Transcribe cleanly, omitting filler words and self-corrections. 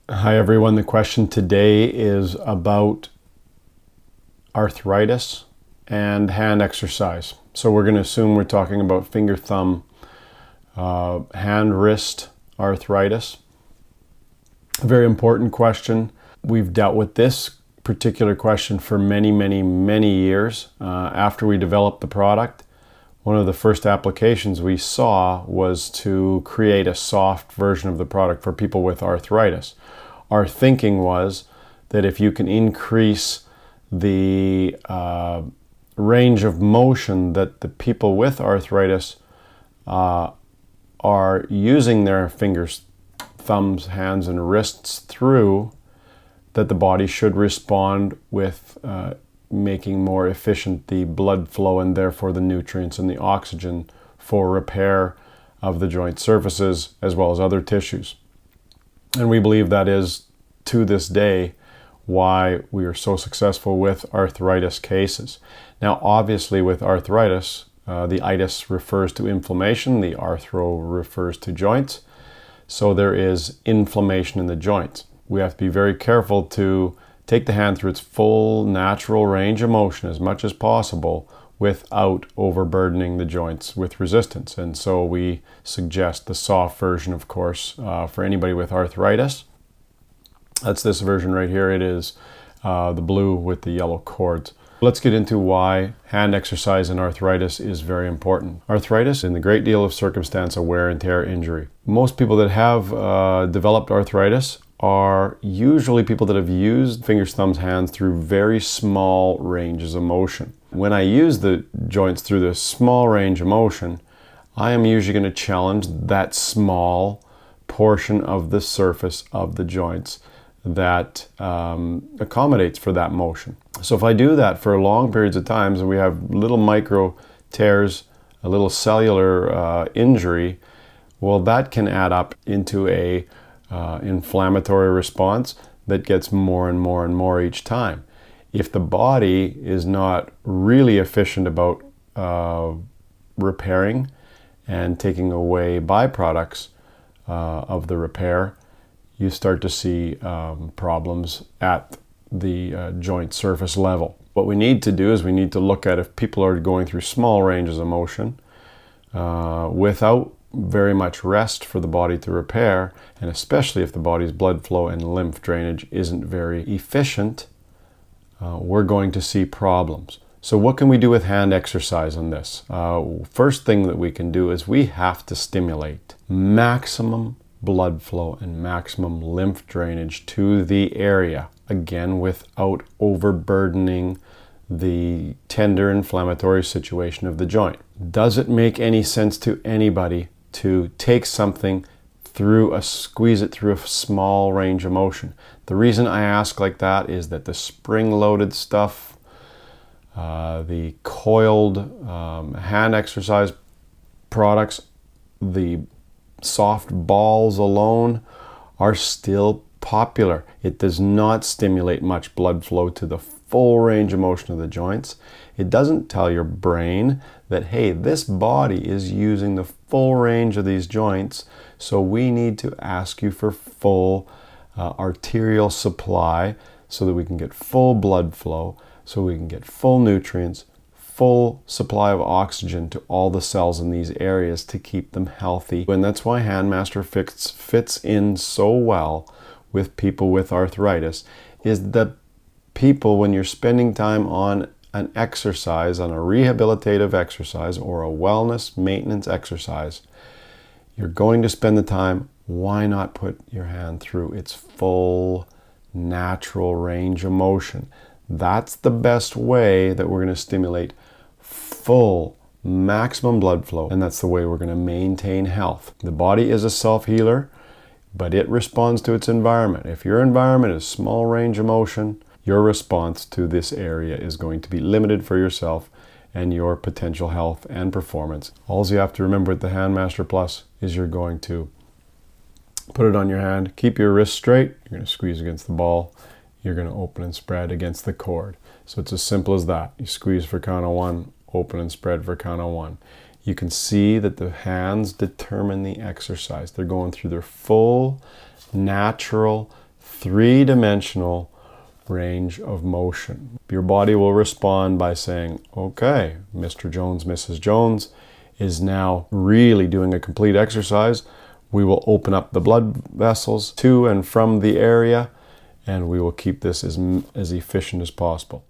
Hi everyone, the question today is about arthritis and hand exercise. So we're going to assume we're talking about finger, thumb, hand, wrist arthritis. A very important question. We've dealt with this particular question for many years. After we developed the product, one of the first applications we saw was to create a soft version of the product for people with arthritis. Our thinking was that if you can increase the range of motion that the people with arthritis are using their fingers, thumbs, hands, and wrists through, that the body should respond with making more efficient the blood flow and therefore the nutrients and the oxygen for repair of the joint surfaces as well as other tissues. And we believe that is, to this day, why we are so successful with arthritis cases. Now, obviously, with arthritis, the itis refers to inflammation, the arthro refers to joints. So there is inflammation in the joints. We have to be very careful to take the hand through its full natural range of motion as much as possible without overburdening the joints with resistance. And so we suggest the soft version, of course, for anybody with arthritis. That's this version right here. It is the blue with the yellow cords. Let's get into why hand exercise in arthritis is very important. Arthritis, in a great deal of circumstance, a wear and tear injury. Most people that have developed arthritis are usually people that have used fingers, thumbs, hands through very small ranges of motion. When I use the joints through this small range of motion, I am usually going to challenge that small portion of the surface of the joints that accommodates for that motion. So if I do that for long periods of times and we have little micro tears, a little cellular injury, well, that can add up into a inflammatory response that gets more and more each time. If the body is not really efficient about repairing and taking away byproducts of the repair, you start to see problems at the joint surface level. What we need to do is we need to look at if people are going through small ranges of motion without very much rest for the body to repair, and especially if the body's blood flow and lymph drainage isn't very efficient, we're going to see problems. So what can we do with hand exercise on this? First thing that we can do is we have to stimulate maximum blood flow and maximum lymph drainage to the area, again without overburdening the tender inflammatory situation of the joint. Does it make any sense to anybody to take something squeeze it through a small range of motion? The reason I ask like that is that the spring-loaded stuff, the coiled hand exercise products, the soft balls alone are still popular. It does not stimulate much blood flow to the full range of motion of the joints. It doesn't tell your brain that, hey, this body is using the full range of these joints, so we need to ask you for full arterial supply so that we can get full blood flow, so we can get full nutrients, full supply of oxygen to all the cells in these areas to keep them healthy. And that's why Handmaster fits in so well with people with arthritis, is that people, when you're spending time on an exercise, on a rehabilitative exercise or a wellness maintenance exercise, you're going to spend the time. Why not put your hand through its full natural range of motion? That's the best way that we're going to stimulate full maximum blood flow, and that's the way we're going to maintain health. The body is a self-healer, but it responds to its environment. If your environment is small range of motion, your response to this area is going to be limited for yourself and your potential health and performance. All you have to remember with the Handmaster Plus is you're going to put it on your hand, keep your wrist straight, you're going to squeeze against the ball, you're going to open and spread against the cord. So it's as simple as that. You squeeze for count of one, open and spread for count of one. You can see that the hands determine the exercise. They're going through their full, natural, three-dimensional range of motion. Your body will respond by saying, okay, Mr. Jones, Mrs. Jones is now really doing a complete exercise. We will open up the blood vessels to and from the area, and we will keep this as efficient as possible.